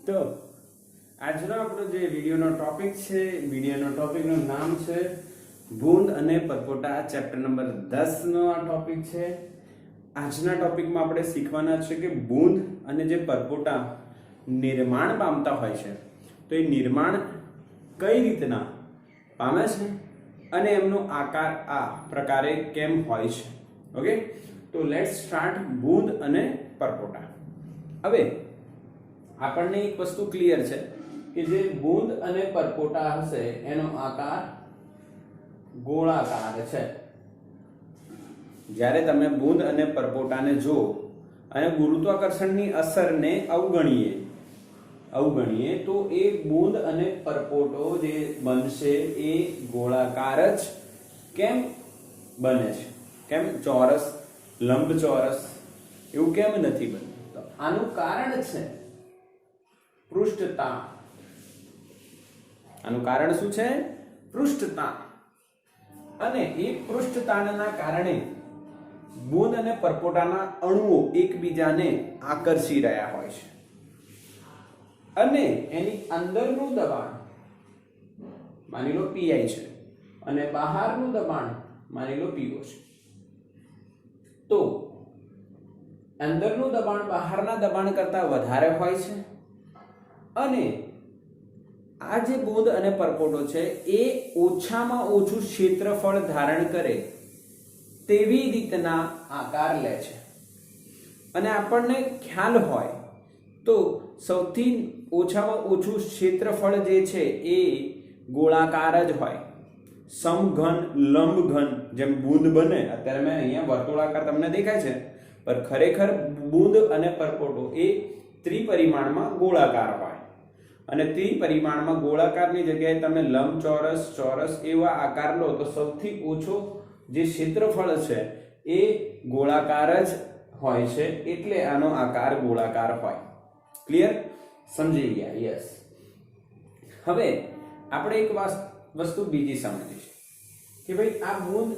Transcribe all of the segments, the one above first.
તો આજનો આપણો જે વિડિયોનો ટોપિક છે, વિડિયોનો ટોપિકનું નામ છે બૂંદ અને પરપોટા. ચેપ્ટર નંબર 10 નો આ ટોપિક છે. આજના ટોપિકમાં આપણે શીખવાના છે કે બૂંદ અને જે પરપોટા નિર્માણ પામતા હોય છે તો એ નિર્માણ કઈ રીતના પામે છે અને એમનો આકાર આ પ્રકારે કેમ હોય છે. ઓકે, તો લેટ્સ સ્ટાર્ટ બૂંદ અને પરપોટા. હવે આપણને એક વસ્તુ ક્લિયર છે કે જે બૂંદ અને પરપોટા હશે એનો આકાર ગોળાકાર છે. જ્યારે તમે બૂંદ અને પરપોટાને જો અને ગુરુત્વાકર્ષણની અસરને અવગણીએ તો એ બૂંદ અને પરપોટો જે બનશે એ ગોળાકાર જ કેમ બને છે? કેમ ચોરસ, લંબચોરસ એવું કેમ નથી બનતું? તો આનું કારણ છે પૃષ્ઠતાણ. આનું કારણ શું છે? પૃષ્ઠતાણ. અને એ પૃષ્ઠતાણના કારણે બૂંદ અને પરપોટાના અણુઓ એકબીજાને આકર્ષી રહ્યા હોય છે અને એની અંદરનું દબાણ માની લો PI છે અને બહારનું દબાણ માની લો PO છે. તો અંદરનું દબાણ બહારના દબાણ કરતા વધારે હોય છે અને આ જે બૂંદ અને પરપોટો છે એ ઓછામાં ઓછું ક્ષેત્રફળ ધારણ કરે તેવી રીતના આકાર લે છે. અને આપણને ખ્યાલ હોય તો સૌથી ઓછામાં ઓછું ક્ષેત્રફળ જે છે એ ગોળાકાર જ હોય. સમઘન, લંબઘન જેમ બૂંદ બને, અત્યારે મેં અહીંયા વર્તુળાકાર તમને દેખાય છે, પણ ખરેખર બૂંદ અને પરપોટો એ ત્રિપરિમાણમાં ગોળાકાર હોય. અને ત્રિપરિમાણમાં ગોળાકારની જગ્યાએ તમે લંબચોરસ, ચોરસ એવા આકાર લો તો સૌથી ઓછો જે ક્ષેત્રફળ છે એ ગોળાકાર જ હોય છે, એટલે આનો આકાર ગોળાકાર હોય. ક્લિયર? સમજી ગયા? યસ. હવે આપણે એક વસ્તુ બીજી સમજીશું કે ભાઈ આ બૂંદ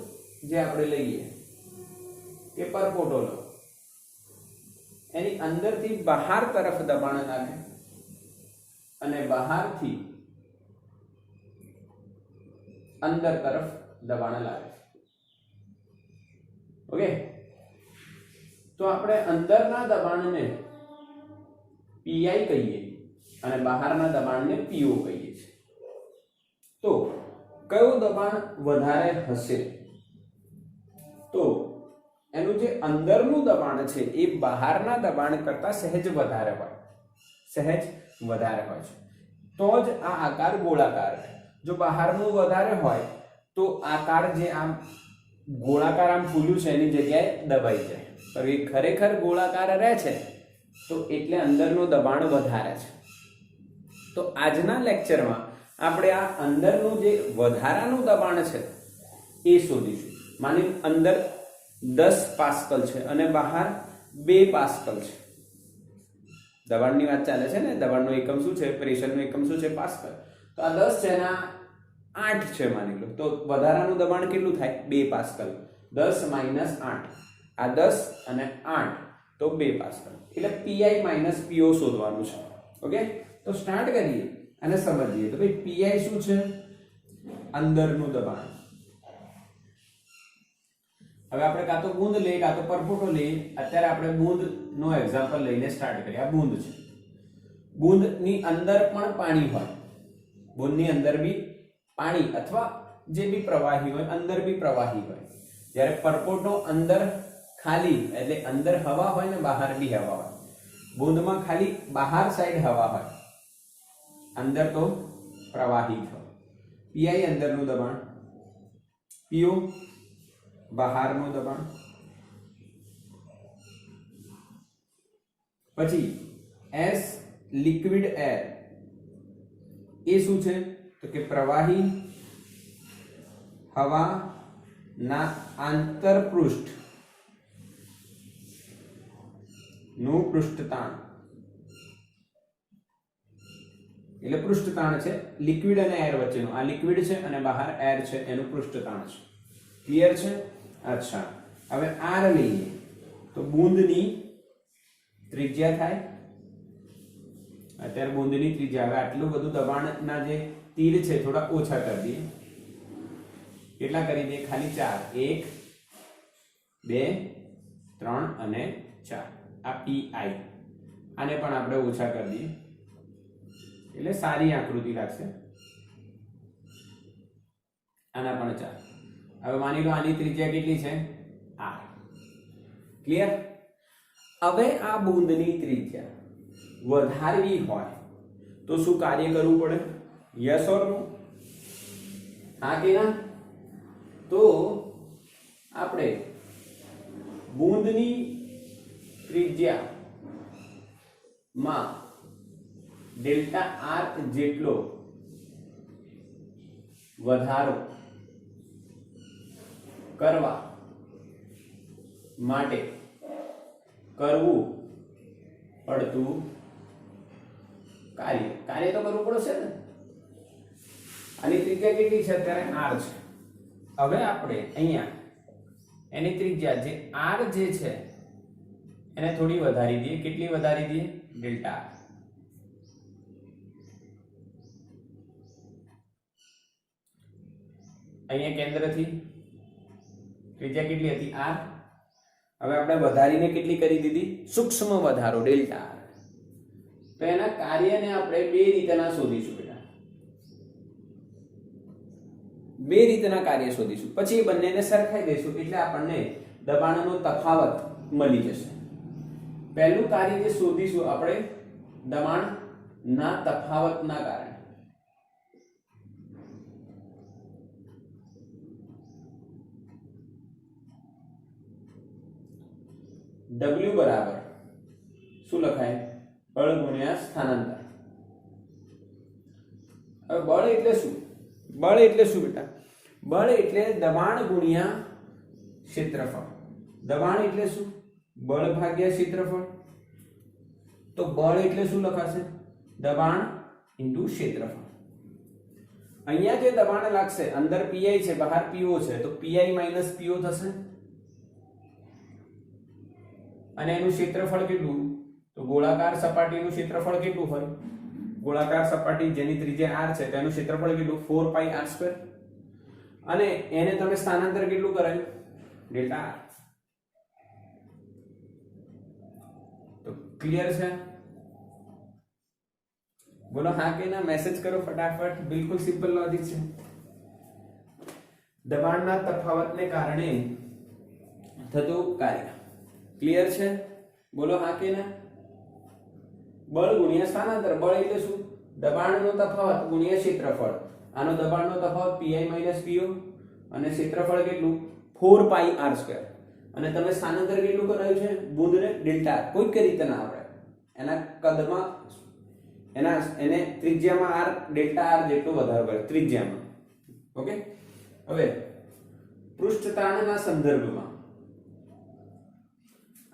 જે આપણે લઈએ કે પરપોટો લો, એની અંદરથી બહાર તરફ દબાણ લાગે અને બહારથી અંદર તરફ દબાણ લાગે. ઓકે, તો આપણે અંદરના દબાણને PI કહીએ અને બહારના દબાણને PO કહીએ છીએ. તો કયું દબાણ વધારે હશે? તો એનું જે અંદરનું દબાણ છે એ બહારના દબાણ કરતા સહેજ વધારે હોય છે, તો જ આ આકાર ગોળાકાર. જો બહારનું વધારે હોય તો આકાર જે આમ ગોળાકાર આમ ફૂલ્યું છે એની જગ્યાએ દબાઈ જાય. પણ એ ખરેખર ગોળાકાર રહે છે તો એટલે અંદરનું દબાણ વધારે છે. તો આજના લેક્ચરમાં આપણે આ અંદરનું જે વધારાનું દબાણ છે એ શોધીશું. માની અંદર 10 પાસ્કલ છે અને બહાર 2 પાસ્કલ છે. દબાણની વાત ચાલે છે ને, દબાણનો એકમ શું છે, પ્રેશરનો એકમ શું છે? પાસ્કલ. તો આ 10 છે અને 8 છે માની લો, તો વધારાનું દબાણ કેટલું થાય? 2 પાસ્કલ. 10 - 8, આ 10 અને 8 તો 2 પાસ્કલ. એટલે PI - PO શોધવાનું છે. ઓકે, તો સ્ટાર્ટ કરીએ અને સમજીએ. તો ભાઈ PI શું છે? અંદરનું દબાણ. હવે આપણે કાં તો બૂંદ લઈએ કાં તો પરપોટો લઈએ. અત્યારે આપણે બૂંદ નો એક્ઝામ્પલ લઈને સ્ટાર્ટ કરીએ. આ બૂંદ છે. બૂંદની અંદર પણ પાણી હોય, બૂંદની અંદર બી પાણી અથવા જે બી પ્રવાહી હોય, અંદર બી પ્રવાહી હોય. જ્યારે પરપોટો અંદર ખાલી, એટલે અંદર હવા હોય ને બહાર બી હવા હોય. બૂંદમાં ખાલી બહાર સાઈડ હવા હોય, અંદર તો પ્રવાહી હોય. PI અંદરનું દબાણ, PO બહારનું દબાણ. પછી S લિક્વિડ એર, એ શું છે? તો કે પ્રવાહી હવા ના આંતરપૃષ્ઠ નું પૃષ્ઠતાણ. એટલે પૃષ્ઠતાણ છે લિક્વિડ અને એર વચ્ચેનું. આ લિક્વિડ છે અને બહાર એર છે, એનું પૃષ્ઠતાણ છે. ક્લિયર છે? અચ્છા, હવે R લઈએ તો બૂંદની ત્રિજ્યા થાય અત્યારે બૂંદની ત્રિજ્યા, હવે આટલું બધું દબાણના જે તીર છે થોડા ઓછા કરી દઈએ. કેટલા કરી દઈએ? ખાલી 4. 1 2 3 અને 4. આ pi. આને પણ આપણે ઓછા કરી દઈએ એટલે સારી આકૃતિ લાગશે. આના પણ 4. હવે માની લો આની ત્રિજ્યા કેટલી છે? r. ક્લિયર? હવે આ બૂંદની ત્રિજ્યા વધારવી હોય તો શું કાર્ય કરવું પડે? યસ ઓર નો? હા કે ના? તો આપણે બૂંદની ત્રિજ્યા માં ડેલ્ટા r જેટલો વધારો કરવા માટે કરવું પડતું કાર્ય તો કરવું પડશે ને. આની ત્રિજ્યા કેટલી છે? અત્યારે r છે. હવે આપણે અહીંયા એની ત્રિજ્યા જે r જે છે એને થોડી વધારી દઈએ. કેટલી વધારી દઈએ? Delta r. અહીંયા કેન્દ્રથી ત્રિજ્યા કેટલી હતી? r. હવે આપણે વધારીને કેટલી કરી દીધી? સૂક્ષ્મ વધારો ડેલ્ટા r. તો એના કાર્યને આપણે બે રીતના શોધીશું બેટા. બે રીતના કાર્ય શોધીશું, પછી એ બંનેને સરખાઈ દઈશું એટલે આપણને દબાણનો તફાવત મળી જશે. પહેલું કાર્ય જે શોધીશું આપણે દબાણના તફાવતના કારણે. W બરાબર શું લખાય? બળ ગુણ્યા સ્થાનાંતર. હવે બળ એટલે શું? બળ એટલે શું બેટા? બળ એટલે દબાણ ગુણ્યા ક્ષેત્રફળ. દબાણ એટલે શું? બળ ભાગ્યા ક્ષેત્રફળ. તો બળ એટલે શું લખાશે? દબાણ ઇન્ટુ ક્ષેત્રફળ. અહીંયા જે દબાણ લાગશે, અંદર pi છે, બહાર po છે, તો pi માઈનસ po થશે. અને એનું ક્ષેત્રફળ કેટલું? તો ગોળાકાર સપાટીનું ક્ષેત્રફળ કેટલું હોય? ગોળાકાર સપાટી જેની ત્રિજ્યા r છે તેનું ક્ષેત્રફળ કેટલું? 4πr². અને એને તમે સ્થાનાંતર કેટલું કરાયું? Delta r. તો ક્લિયર છે? બોલો હા કે ના? મેસેજ કરો ફટાફટ. બિલકુલ સિમ્પલ લોજિક છે. દબાણના તફાવતને કારણે થતું કાર્ય. ક્લિયર છે? બોલો હા કે ના? બળ ગુણ્યા સ્થાનાંતર. બળ એટલે શું? દબાણનો તફાવત ગુણ્યા ક્ષેત્રફળ. આનો દબાણનો તફાવત pi માઈનસ po અને ક્ષેત્રફળ કેટલું? 4πr². અને તમે સ્થાનાંતર કેટલું કરાયું છે? બુંદને ડેલ્ટા r. કોઈ કઈ રીતે ના આવડે. એના કદમાં એને ત્રિજ્યામાં r ડેલ્ટા r જેટલો વધારો કરે ત્રિજ્યામાં. ઓકે. હવે પૃષ્ઠતાણના સંદર્ભમાં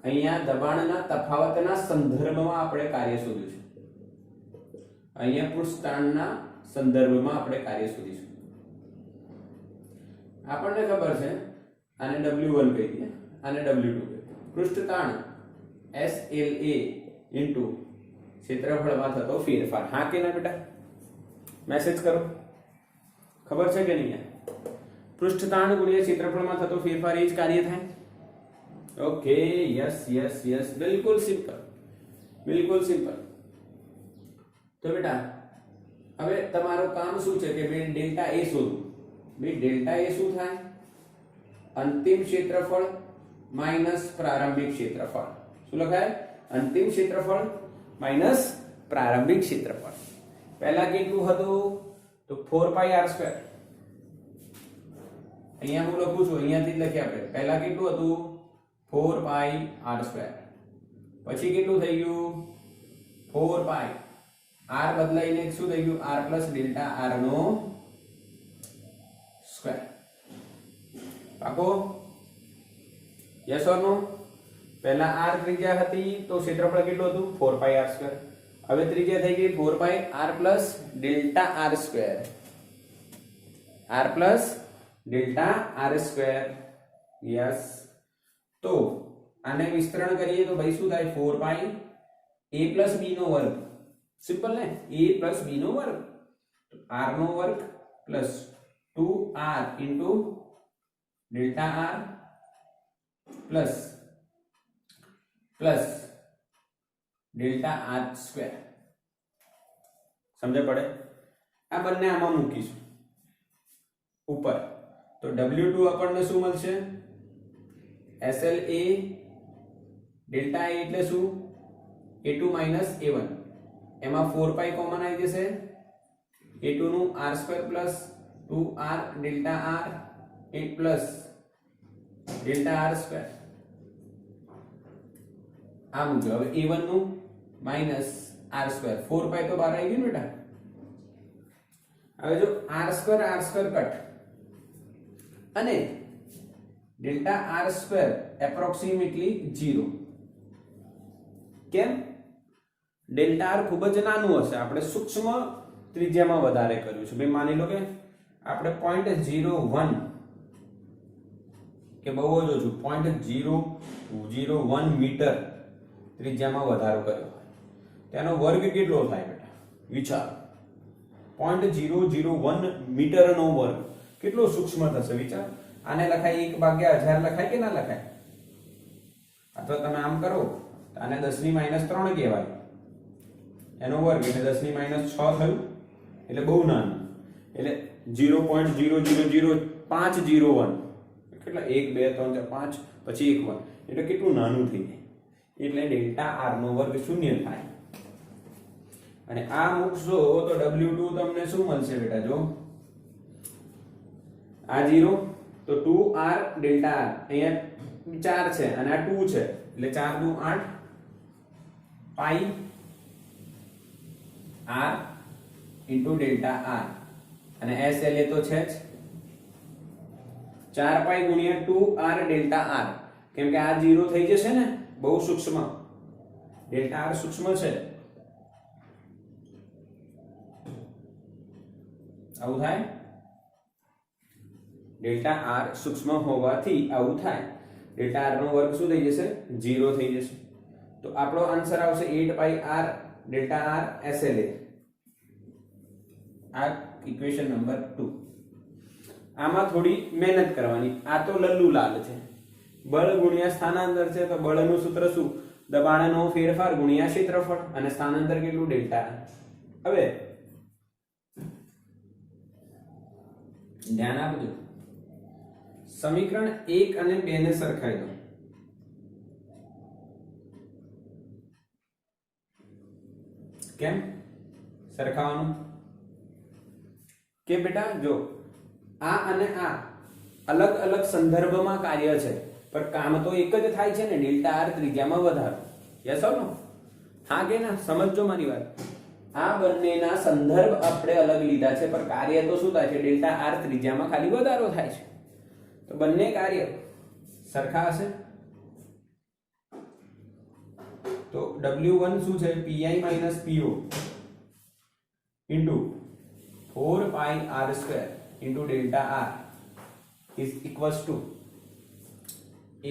અહીંયા દબાણના તફાવતના સંદર્ભમાં આપણે કાર્ય શોધ્યું છે. અહીંયા પૃષ્ઠતાણના સંદર્ભમાં આપણે કાર્ય શોધીશું. આપણને ખબર છે આને W1 કહી દઈએ, આને W2 કહી દઈએ. પૃષ્ઠતાણ SLA ઇન્ટુ ક્ષેત્રફળમાં થતો ફેરફાર. હા કે ના બેટા? મેસેજ કરો. ખબર છે કે નહીં? પૃષ્ઠતાણ ગુણ્યા ક્ષેત્રફળમાં થતો ફેરફાર એ જ કાર્ય થાય. ઓકે. Yes yes yes. બિલકુલ સિમ્પલ. બિલકુલ સિમ્પલ. તો બેટા હવે તમારું કામ શું છે કે બે ડેલ્ટા એ શોધવું. બે ડેલ્ટા એ શું થાય? અંતિમ ક્ષેત્રફળ માઈનસ પ્રારંભિક ક્ષેત્રફળ. શું લખાય? અંતિમ ક્ષેત્રફળ માઈનસ પ્રારંભિક ક્ષેત્રફળ. પહેલા કેટલું હતું? તો 4πr². અહીંયા હું લખું છું, અહીંયાથી જ લખીએ આપણે. પહેલા કેટલું હતું? 4πr². પછી કેટલું થઈ ગયું? 4π. r બદલાઈને શું થઈ ગયું? r પ્લસ ડેલ્ટા r નો સ્ક્વેર. પાકો? યસ ઓર નો? પહેલા r ત્રિજ્યા હતી તો ક્ષેત્રફળ કેટલું હતું? 4πr². હવે ત્રિજ્યા થઈ ગઈ 4πr plus delta r². r plus delta r². Yes. તો આને વિસ્તરણ કરીએ તો ભાઈ શું થાય? 4π a પ્લસ b નો વર્ગ સિમ્પલ ને, a પ્લસ b નો વર્ગ, r નો વર્ગ plus 2r into delta r plus delta r square. સમજ પડે? આ બંને આમાં મૂકીશું ઉપર, તો w2 આપણને શું મળશે? SLA ડેલ્ટા a એટલે શું? a2 માઇનસ a1, એમાં 4 પાઈ કોમન આવી જશે, a2 નું r square plus 2r delta r એ પ્લસ ડેલ્ટા r સ્ક્વેર. આ મુજબ હવે a1 નું માઇનસ r સ્ક્વેર, 4 પાઈ તો બહાર આવી ગયું બેટા. હવે જો r સ્ક્વેર કટ અને ડેલ્ટા r સ્ક્વેર એપ્રોક્સિમેટલી 0. કેમ? ડેલ્ટા r ખૂબ જ નાનું હશે, આપણે સૂક્ષ્મ ત્રિજ્યામાં વધારે કર્યું છે. ભાઈ માની લો કે આપણે 0.01 કે બહુ જ ઓછું 0.001 મીટર ત્રિજ્યામાં વધારો કર્યો, તેનો વર્ગ કેટલો થાય બેટા? વિચાર, 0.001 મીટરનો વર્ગ કેટલો સૂક્ષ્મ થશે? વિચાર. આને લખાય 1/1000 લખાય કે ના લખાય? અથવા તમે આમ કરો તો આને 10⁻³ કહેવાય, એનો વર્ગ એટલે 10⁻6 થયું, એટલે બહુ નાનું, એટલે 0.0000501, કેટલા 1 2 3 4 5 પછી 1 1, એટલે કેટલું નાનું થઈ જાય, એટલે ડેલ્ટા r નો વર્ગ 0 થાય. અને આ મૂકશો તો w2 તમને શું મળશે બેટા? જો આ 0 તો 2r ડેલ્ટા r, અહીંયા 4 છે અને આ 2 છે, એટલે 4 દુ 8 પાઈ r ઇન્ટુ ડેલ્ટા r, અને SLA તો છે જ 4 પાઈ ગુણ્યા 2r ડેલ્ટા r, કેમ કે આ 0 થઈ જશે ને, બહુ સૂક્ષ્મ, ડેલ્ટા r સૂક્ષ્મ છે. આવું થાય, ડેલ્ટા r સૂક્ષ્મ હોવાથી આવું થાય. ડેલ્ટા r નો વર્ગ શું થઈ જશે? 0 થઈ જશે. તો આપણો આન્સર આવશે 8 પાઈ r ડેલ્ટા r SLA. આ ઇક્વેશન નંબર 2. આમાં થોડી મહેનત કરવાની. આ તો લલ્લુ લાલ છે, બળ ગુણ્યા સ્થાનાંતર છે, તો બળનું સૂત્ર શું? દબાણનો ફેરફાર ગુણ્યા ક્ષેત્રફળ, અને સ્થાનાંતર કેટલું? ડેલ્ટા. હવે ધ્યાન આપજો, સમીકરણ 1 અને 2 ને સરખાઈ દો. કેમ સરખાવાનું? કે બેટા જો આ અને આ અલગ અલગ સંદર્ભમાં કાર્ય છે, પણ કામ તો એક જ થાય છે ને, ડેલ્ટા r ત્રિજ્યામાં વધારો. યસ ઓર નો? હા કે ના? સમજજો મારી વાત. આ બંનેના સંદર્ભ આપણે અલગ લીધા છે, પણ કાર્ય તો શું થાય છે? ડેલ્ટા r ત્રિજ્યામાં ખાલી વધારો થાય છે. તો બંને કાર્ય સરખા હશે. તો w1 શું છે? pi minus po into 4 pi r square into delta r is equals to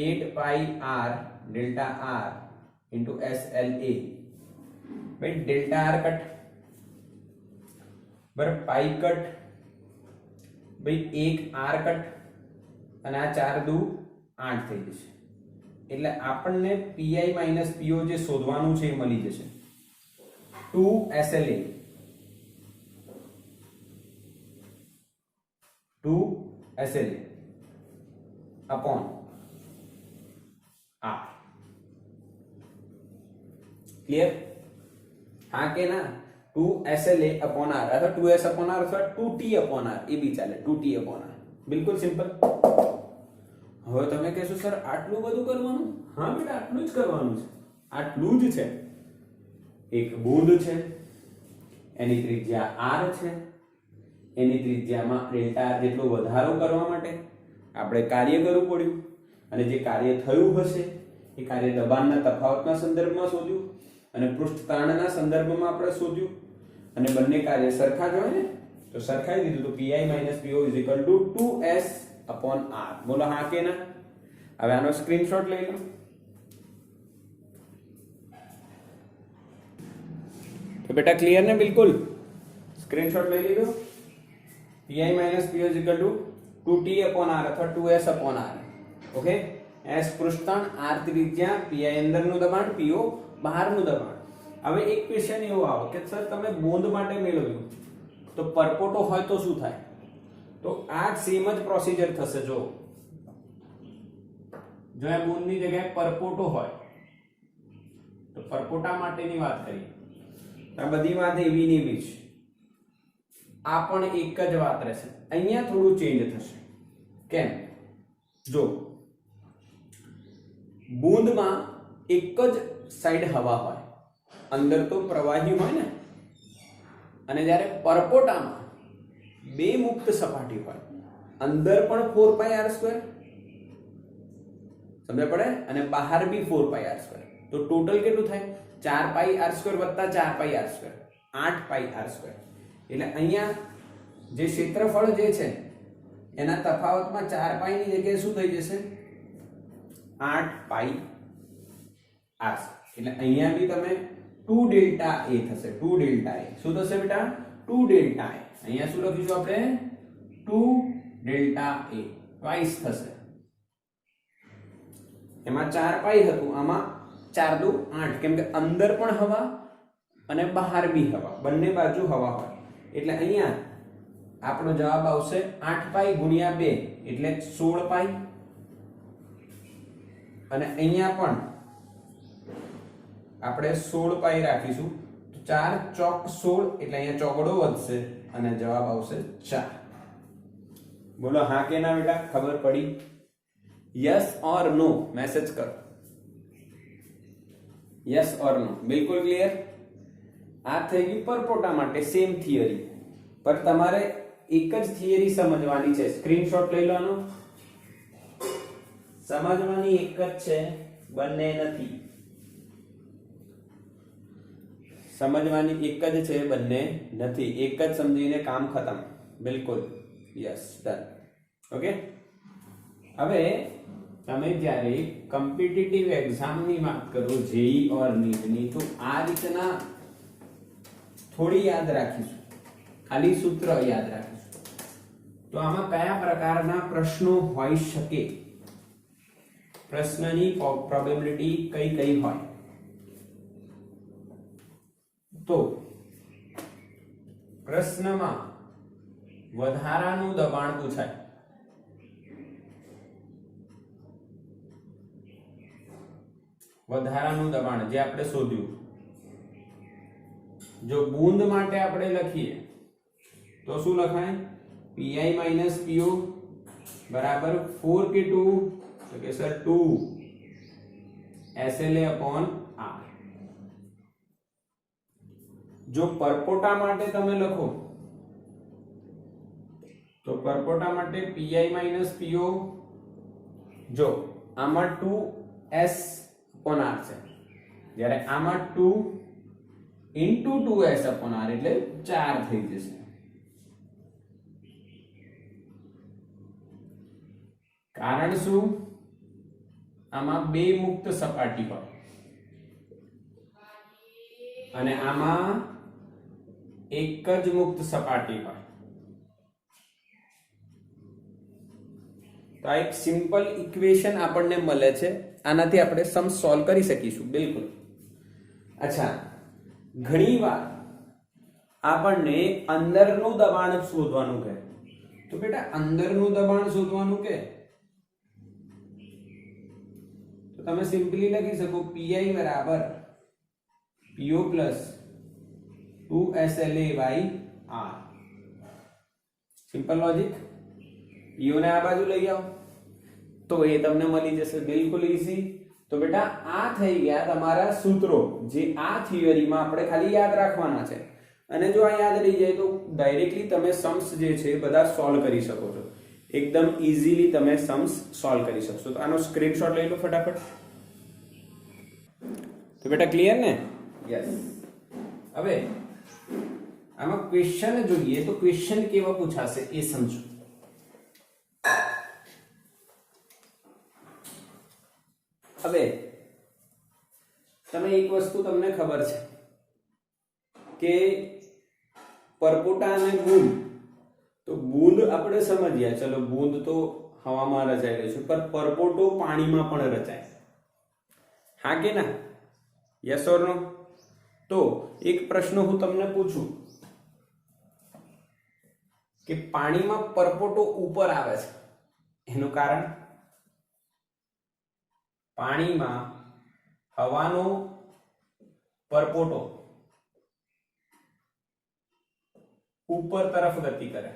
8 pi r delta r into SLA. ભાઈ ડેલ્ટા r કટ બરાબર પાઈ કટ, ભાઈ 1 r કટ, અને આ 4 દુ 8 થઈ જશે. એટલે આપણને pi માઈનસ po જે શોધવાનું છે એ મળી જશે. 2 SLA 2 SLA upon r. Clear? હા કે ના? 2 SLA upon r અથવા 2s upon r અથવા 2t upon r એ બી ચાલે. 2t upon r બિલકુલ સિમ્પલ. હવે તમે કહેશો સર આટલું બધું કરવાનું? હા બેટા, આટલું જ કરવાનું છે, આટલું જ છે. એક બુંદ છે, એની ત્રિજ્યા r છે, એની ત્રિજ્યામાં ડેલ્ટા r જેટલો વધારો કરવા માટે આપણે કાર્ય કરવું પડ્યું, અને જે કાર્ય થયું હશે એ કાર્ય દબાણના તફાવતના સંદર્ભમાં શોધ્યું, અને પૃષ્ઠ તાણના સંદર્ભમાં આપણે શોધ્યું, અને બંને કાર્ય સરખા જ હોય ને, તો સરખાઈ દીધું. તો pi minus po is equal to 2s upon r. બોલો હા કે ના? હવે આનો સ્ક્રીનશોટ લઈ લો. तो बेटा क्लियर ने बिल्कुल स्क्रीनशॉट ले लीधो pi minus PO equal to 2t upon r अथवा 2s upon r okay s પૃષ્ઠતાણ r ત્રિજ્યા pi અંદરનું દબાણ po બહારનું દબાણ હવે એક ક્વેશ્ચન એવો આવે કે સર તમે બૂંદ માટે મેળવ્યું તો પરપોટો હોય તો શું થાય તો આ સેમ જ પ્રોસિજર થશે જો આ બૂંદની જગ્યાએ પરપોટો હોય તો પરપોટા માટેની વાત કરીએ આ બધી વાત એવી ને એવી છે આ પણ એક જ વાત રહેશે અહીંયા થોડું ચેન્જ થશે કેમ જો બૂંદમાં એક જ સાઈડ હવા હોય અંદર તો પ્રવાહી હોય ને અને જ્યારે પરપોટામાં બે મુક્ત સપાટી હોય અંદર પણ 4πr² સમજ પડે અને બહાર બી 4πr² તો ટોટલ કેટલું થાય 4πr² વત્તા 4πr², 8πr². એટલે અહીંયા જે ક્ષેત્રફળ જે છે એના તફાવતમાં 4π ની જગ્યાએ શું થઈ જશે 8πr. એટલે અહીંયા બી તમે 2 ડેલ્ટા a થશે 2 ડેલ્ટા a શું થશે બેટા 2 ડેલ્ટા a અહીંયા શું લખીશું આપણે 2 ડેલ્ટા a ટ્વાઇસ થશે એમાં 4π હતું આમાં 4 દુ 8 કેમ કે અંદર પણ હવા અને બહાર બી હવા બંને બાજુ હવા હોય એટલે અહીંયા આપણો જવાબ આવશે 8π ગુણ્યા 2 એટલે 16π અને અહીંયા પણ આપણે 16π રાખીશું તો 4 ચોક 16 એટલે અહીંયા ચોગડો વધશે અને જવાબ આવશે 4 બોલો હા કે ના બેટા ખબર પડી यस और नो मैसेज करो यस और नो बिल्कुल क्लियर आ થઈ ગઈ પરપોટા માટે સેમ થિયરી પર તમારે એક જ થિયરી સમજવાની છે સ્ક્રીનશોટ લઈ લેવાનો સમજવાની એક જ છે બંને નથી સમજવાની એક જ છે બંને નથી એક જ સમજીને કામ ખતમ બિલકુલ યસ ડન ઓકે હવે તમે જ્યારે કોમ્પિટિટિવ એક્ઝામ ની વાત કરો જેઈ ઓર નીટ ની તો આ રીતના થોડી યાદ રાખીશું ખાલી સૂત્ર યાદ રાખીશું તો આમાં કયા પ્રકારના પ્રશ્નો હોઈ શકે પ્રશ્નની પ્રોબેબિલિટી કઈ કઈ હોય તો પ્રશ્નમાં વધારાનું દબાણ પૂછાય વધારાનું દબાણ જે આપણે શોધ્યું જો બૂંદ માટે આપણે લખીએ તો શું લખાય pi માઈનસ po બરાબર 4k2 તો કે સર 2 SLA upon r જો પરપોટા માટે તમે લખો તો પરપોટા માટે pi માઈનસ po જો આમાં 2s upon r છે જ્યારે આમાં 2 into 2s upon r એટલે 4 થઈ જશે કારણ શું આમાં બે મુક્ત સપાટી હોય અને આમાં એક જ મુક્ત સપાટી હોય તો આ એક સિમ્પલ ઇક્વેશન આપણને મળે છે આનાથી આપણે સમ સોલ્વ કરી શકીશું બિલકુલ અચ્છા ઘણીવાર આપણને અંદરનું દબાણ શોધવાનું કહે તો બેટા અંદરનું દબાણ શોધવાનું કે તો તમે સિમ્પલી લખી શકો pi બરાબર po plus 2SLA by r simple logic po ને આ બાજુ લઈ આવો તો એ તમને મળી જશે બિલકુલ ઈઝી તો બેટા આ થઈ ગયા તમારા સૂત્રો જે આ થિયરીમાં આપણે ખાલી યાદ રાખવાના છે અને જો આ યાદ રહી જાય તો ડાયરેક્ટલી તમે सम्स જે છે બધા સોલ્વ કરી શકો છો એકદમ ઈઝીલી તમે सम्स સોલ્વ કરી શકશો તો આનો સ્ક્રીનશોટ લઈ લો ફટાફટ તો બેટા ક્લિયર ને યસ હવે આમાં ક્વેશ્ચન જોઈએ તો ક્વેશ્ચન કેવા પૂછાશે એ સમજો હવે તમે એક વસ્તુ તમને ખબર છે કે પરપોટા અને બૂંદ, તો બૂંદ આપણે સમજ્યા, ચલો બૂંદ તો હવામાં રચાઈ રહી છે, પણ પરપોટો પાણીમાં પણ રચાય, હા કે ના? યસ ઓર નો? તો એક પ્રશ્ન હું તમને પૂછું કે પાણીમાં પરપોટો ઉપર આવે છે, એનું કારણ? પાણીમાં હવાનો પરપોટો ઉપર તરફ ગતિ કરે,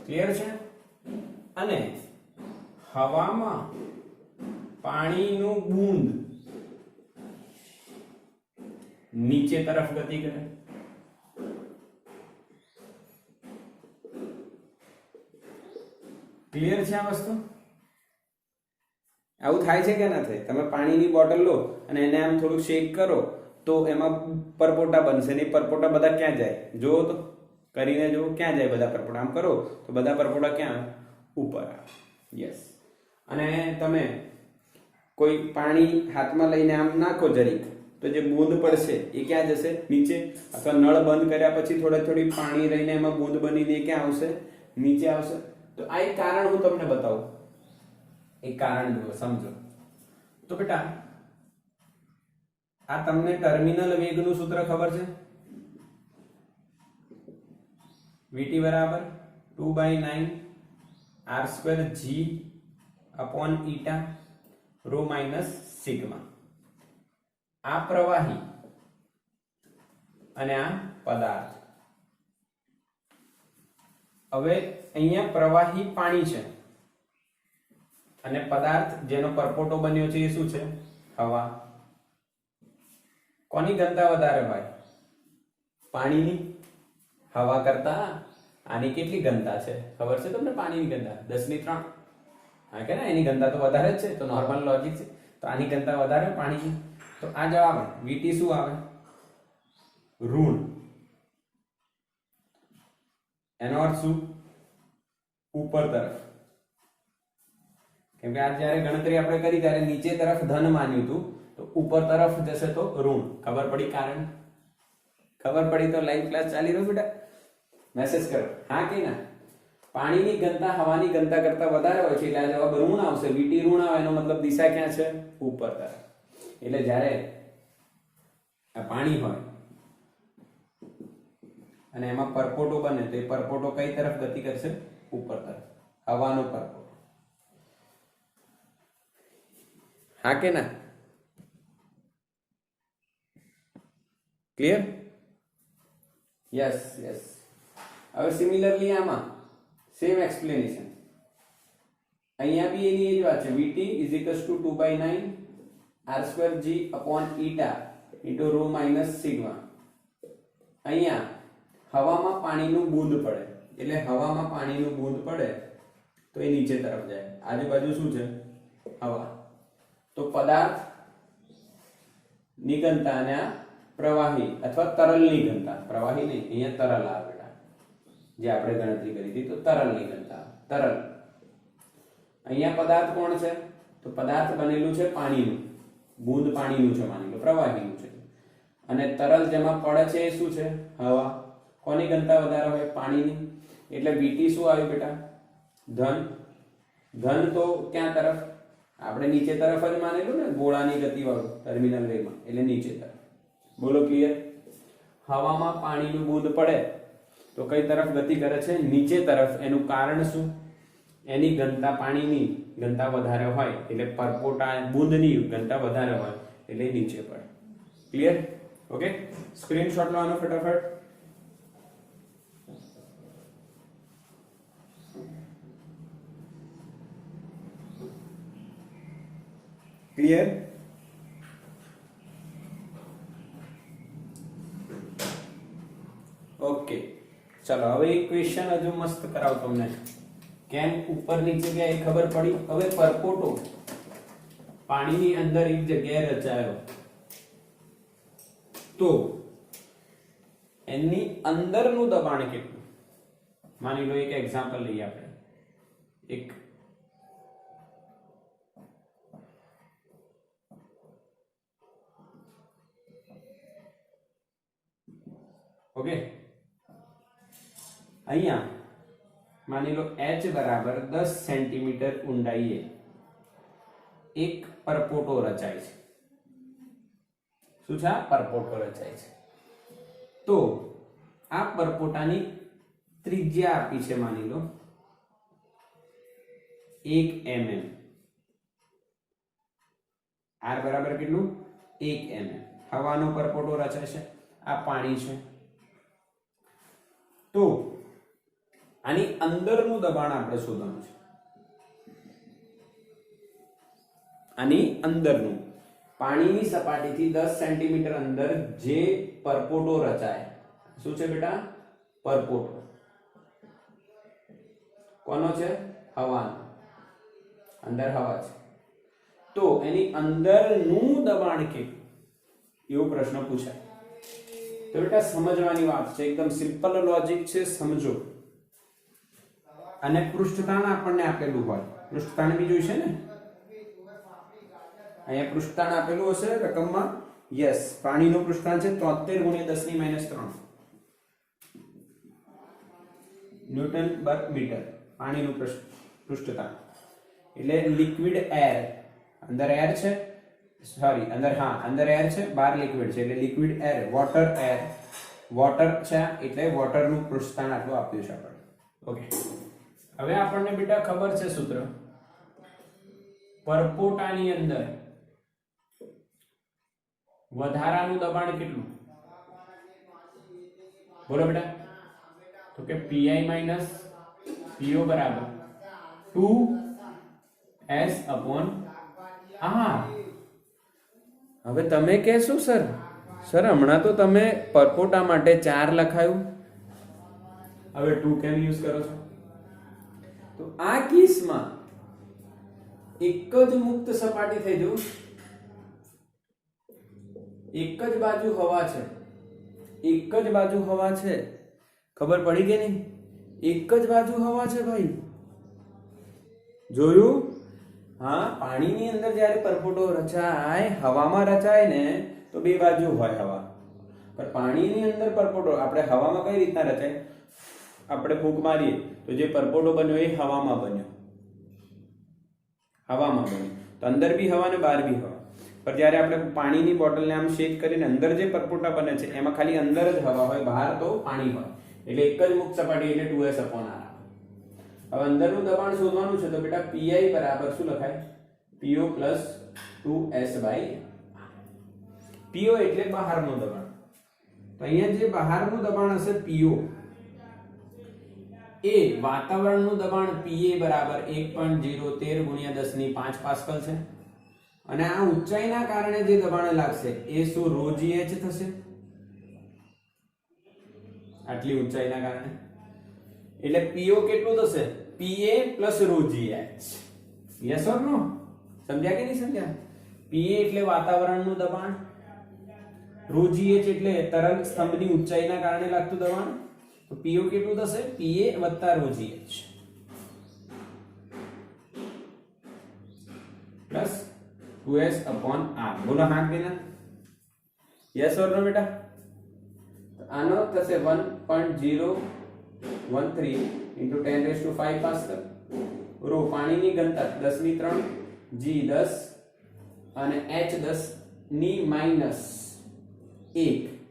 ક્લિયર છે? અને હવામાં પાણીનું બૂંદ નીચે તરફ ગતિ કરે, ક્લિયર છે આ વસ્તુ? આવું થાય છે કે ના થાય? તમે પાણીની બોટલ લો અને એને આમ થોડું શેક કરો તો એમાં પરપોટા બનશે, ને પરપોટા બધા ક્યાં જાય? જુઓ તો, કરીને જુઓ, ક્યાં જાય બધા પરપોટા? આમ કરો તો બધા પરપોટા ક્યાં આવે? ઉપર આવે. યસ. અને તમે કોઈ પાણી હાથમાં લઈને આમ નાખો જરીક, તો જે બૂંદ પડશે એ ક્યાં જશે? નીચે. અથવા નળ બંધ કર્યા પછી થોડી પાણી રહીને એમાં બૂંદ બનીને ક્યાં આવશે? નીચે આવશે. તો આ એક કારણ હું તમને બતાવું, એક કારણ જુઓ, સમજો. તો બેટા આ તમને ટર્મિનલ વેગનું સૂત્ર ખબર છે? vt બરાબર 2/9 r² g upon eta rho minus sigma. આ પ્રવાહી અને આ પદાર્થ. હવે અહીંયા પ્રવાહી પાણી છે અને પદાર્થ જેનો પરપોટો બન્યો છે એ શું છે? હવા. કોની ઘનતા વધારે હોય? પાણીની. હવા કરતા આની કેટલી ઘનતા છે ખબર છે તમને? પાણીની ઘનતા 10⁻3. હા કે ના? એની ઘનતા તો વધારે જ છે, તો નોર્મલ લોજિક છે. તો આની ઘનતા વધારે પાણીની. તો આ જવાબ vt શું આવે? ઋણ. એનો અર્થ શું? ઉપર તરફ. કેમ કે આ જ્યારે ગણતરી આપણે કરી ત્યારે નીચે તરફ ધન માન્યું હતું, તો ઉપર તરફ જશે તો ઋણ. ખબર પડી કારણ? ખબર પડી તો લાઈવ ક્લાસ ચાલી રહ્યો બેટા? મેસેજ કરો હા કે ના? પાણીની ઘનતા હવાની ઘનતા કરતા વધારે હોય છે એટલે આ જવાબ ઋણ આવશે. vt ઋણ આવે એનો મતલબ દિશા ક્યાં છે? ઉપર તરફ. એટલે જ્યારે આ પાણી હોય અને એમાં પરપોટો બને તો એ પરપોટો કઈ તરફ ગતિ કરશે? ઉપર તરફ. હવાનો પરપોટો. હા કે ના? ક્લિયર? Yes yes. હવે સિમિલરલી આમાં સેમ એક્સપ્લેનેશન. અહીંયા બી એની એ જ વાત છે. vt = 2/9 r² g upon eta into rho minus sigma. અહીંયા હવામાં પાણીનું બૂંદ પડે, એટલે હવામાં પાણીનું બૂંદ પડે તો એ નીચે તરફ જાય. આજુબાજુ શું છે? હવા. તો પદાર્થ ની ઘનતા અને આ પ્રવાહી અથવા તરલની ઘનતા, પ્રવાહી નહીં, અહીંયા તરલ આવે બેટા, જે આપણે ગણતરી કરી હતી. તો તરલની ઘનતા, તરલ. અહીંયા પદાર્થ કોણ છે? તો પદાર્થ બનેલું છે પાણીનું, બૂંદ પાણીનું છે માની લો, પ્રવાહીનું છે. અને તરલ જેમાં પડે છે એ શું છે? હવા. કોની ઘનતા વધારે હોય? પાણીની. એટલે vt શું આવ્યું બેટા? ધન. ધન તો ક્યાં તરફ? આપણે નીચે તરફ જ માનેલું ને, ગોળાની ગતિ વાળું ટર્મિનલ વેગમાં, એટલે નીચે તરફ. બોલો ક્લિયર? હવામાં પાણીનું બૂંદ પડે તો કઈ તરફ ગતિ કરે છે? નીચે તરફ. એનું કારણ શું? એની ઘનતા, પાણીની ઘનતા વધારે હોય એટલે પરપોટા બૂંદની ઘનતા વધારે હોય એટલે નીચે પડે. ક્લિયર? ઓકે, સ્ક્રીનશોટ લો આનો ફટાફટ. ક્લિયર? ઓકે, ચલો હવે એક ક્વેશ્ચન હજુ મસ્ત કરાવ તમને. કેમ ઉપર નીચે ગયા એ ખબર પડી. હવે પરપોટો પાણીની અંદર એક જગ્યાએ રચાયો તો એની અંદરનું દબાણ કેટલું? માની લો એક એક્ઝામ્પલ લઈએ આપણે. એક ઓકે, અહીંયા માની લો h બરાબર 10 સેન્ટીમીટર ઊંડાઈએ એક પરપોટો રચાય છે. શું છે? આ પરપોટો રચાય છે. તો આ પરપોટાની ત્રિજ્યા આપી છે માની લો 1 mm. r બરાબર કેટલું? 1 mm. હવાનો પરપોટો રચાય છે, આ પાણી છે. તો આની અંદરનું દબાણ આપણે શોધવાનું છે. આની અંદરનું પાણીની સપાટીથી 10 સેન્ટીમીટર અંદર જે પરપોટો રચાય, શું છે બેટા? પરપોટો. કોનો છે? હવાનો. અંદર હવા છે. તો એની અંદરનું દબાણ કેટલું, એવો પ્રશ્ન પૂછાય. તો બેટા સમજવાની વાત છે, એકદમ સિમ્પલ લોજિક છે, સમજો. અને પૃષ્ઠતાણ આપણને આપેલું હોય, પૃષ્ઠતાણ બી જોઈશે ને, અહીંયા પૃષ્ઠતાણ આપેલું હશે રકમમાં. યસ, પાણીનું પૃષ્ઠતાણ છે 73 ગુણ્યા 10 ની -3 ન્યૂટન પર મીટર. પાણીનું પૃષ્ઠતાણ એટલે લિક્વિડ એર, અંદર એર છે, સોરી અંદર એર છે, બહાર લિક્વિડ છે, એટલે liquid air, water air, water છે એટલે વોટરનું પૃષ્ઠતાણ આટલું આપ્યું છે આપણે. ઓકે, હવે આપણને બેટા ખબર છે સૂત્ર, પરપોટાની અંદર વધારાનું દબાણ કેટલું? બોલો બેટા. તો કે pi માઇનસ po બરાબર 2s અપોન r. હવે તમે કહેશો સર હમણાં તો તમે પરપોટા માટે 4 લખાયું, હવે 2 કેમ યુઝ કરો છો? તો આ કેસમાં એક જ મુક્ત સપાટી થઈ જવું, એક જ બાજુ હવા છે, એક જ બાજુ હવા છે. ખબર પડી કે નહીં? એક જ બાજુ હવા છે ભાઈ. જોયું? હા, પાણીની અંદર જ્યારે પરપોટો રચાય, હવામાં રચાય ને તો બે બાજુ હોય હવા, પણ પાણીની અંદર પરપોટો આપણે હવામાં કઈ રીતના રચાય? આપણે ફૂંક મારીએ તો જે પરપોટો બન્યો એ હવામાં બન્યો, હવામાં બન્યો. તો અંદર બી હવા ને બહાર બી હવા. પણ જ્યારે આપણે પાણીની બોટલને આમ શેક કરીને અંદર જે પરપોટા બને છે એમાં ખાલી અંદર જ હવા હોય, બહાર તો પાણી હોય, એટલે એક જ મુક્ત સપાટી એટલે 2s અપોન r. હવે અંદરનું દબાણ શોધવાનું છે, તો બેટા pi બરાબર શું લખાય? po plus 2s by r. po એટલે બહારનું દબાણ. તો અહીંયા જે બહારનું દબાણ હશે po, એ વાતાવરણનું દબાણ Pa બરાબર 1.013 ગુણ્યા 10 ની 5 પાસ્કલ છે. અને આ ઊંચાઈના કારણે જે દબાણ લાગશે એ શું? ρgh થશે. આટલી ઊંચાઈના કારણે એટલે Po કેટલું થશે? Pa plus ρgh. Yes or no? સમજ્યા કે નહીં સમજ્યા? Pa એટલે વાતાવરણનું દબાણ, ρgh એટલે તરંગ સ્તંભની ઊંચાઈના કારણે લાગતું દબાણ. તો Po કેટલું થશે? Pa + ρgh plus 2s upon r. બોલો હા કે ના? યસ ઓર નો બેટા? આનો થશે 1.013 into 10⁵ પાસ્કલ. રો પાણીની ઘનતા 10 ની 3, g 10 અને h 10 ની -1.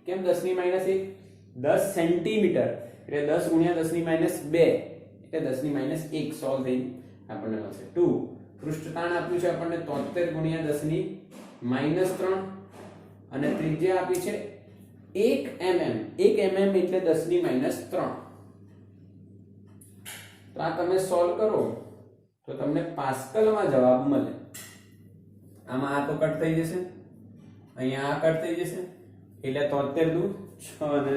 કેમ 10 ની -1? 10 સેન્ટીમીટર એટલે 10 ગુણ્યા 10 ની -2 એટલે 10 ની -1 સોલ્વ થઈ આપણને મળશે 2. પૃષ્ઠતાણ આપ્યું છે આપણને 73 ગુણ્યા 10 ની -3 અને ત્રિજ્યા આપી છે 1 mm. 1 mm એટલે 10 ની -3. તો આ તમે સોલ્વ કરો તો તમને પાસ્કલમાં જવાબ મળે. આમાં આ તો કટ થઈ જશે, અહીંયા આ કટ થઈ જશે, એટલે 73 દુ 6 અને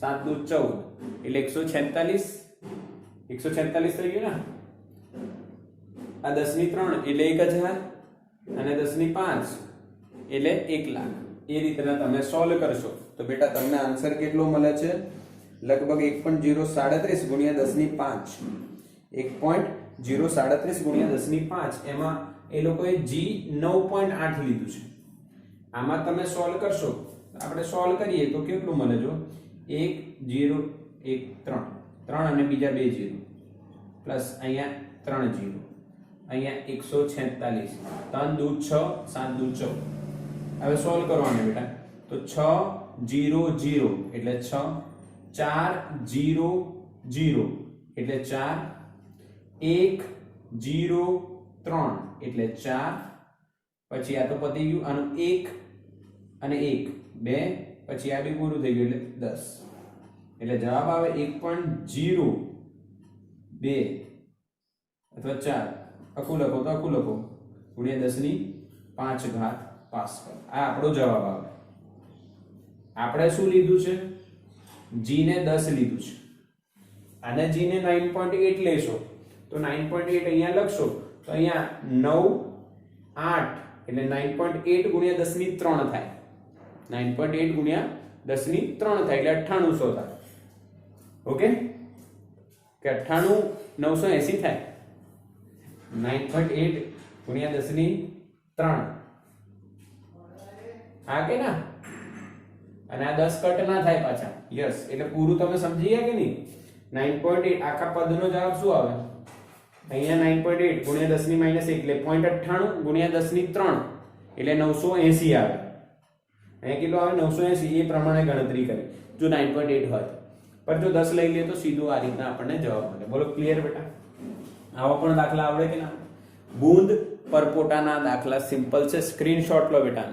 7 દુ 14 એટલે 146 થઈ ગયું ને. આ 10 ની 3 એટલે 1000 અને 10 ની 5 એટલે 1 લાખ. એ રીતના તમે સોલ્વ કરશો તો બેટા તમને આન્સર કેટલો મળે છે? લગભગ 1.037 ગુણ્યા 10 ની 5. 1.037 ગુણ્યા 10 ની 5. એમાં એ લોકોએ g 9.8 લીધું છે. આમાં તમે સોલ્વ કરશો, આપણે સોલ્વ કરીએ તો કેટલું મળે? જો 1 0 1 3 3 અને બીજા 2 0 પ્લસ અહીંયા 3 0 અહીંયા 146 3 દૂ 6 7 દૂ 14 હવે સોલ્વ કરવાનું બેટા તો 6 0 0 એટલે 6 4 0 0 એટલે 4 1 0 3 એટલે 4 પછી આ તો પતી ગયું આનું 1 અને 1 2 પછી આ બી પૂરું થઈ ગયું એટલે 10 એટલે જવાબ આવે 1.0 2 અથવા 4 આખું લખો તો આખું લખો ગુણ્યા 10 ની 5 ઘાત પાસ્કલ આ આપણો જવાબ આવે આપણે શું લીધું છે g ને 10 લીધું છે અને g ને 9.8 લેશો તો 9.8 અહીંયા લખશો તો અહીંયા 9 8 એટલે 9.8 ગુણ્યા 10 ની 3 થાય 9.8 ગુણ્યા 10 ની 3 થાય એટલે 9800 થાય ઓકે કે 98 980 થાય 9.8 ગુણ્યા 10 ની 3 હા કે ના અને આ 10 કટ ના થાય પાછા યસ એટલે પૂરું તમે સમજી ગયા કે નહીં 9.8 આખા પદનો જવાબ શું આવે અહીંયા 9.8 ગુણ્યા 10 ની -1 એટલે 0.98 ગુણ્યા 10 ની 3 એટલે 980 આવે અહીંયા કેટલો આવે 980 એ પ્રમાણે ગણતરી કરી જો 9.8 હોય પર જો 10 લઈ લે તો સીધું આ રીતના આપણને જવાબ મળે બોલો ક્લિયર બેટા આવો પણ દાખલા આવડે કે ના બૂંદ પરપોટાના દાખલા સિમ્પલ છે સ્ક્રીનશોટ લો બેટા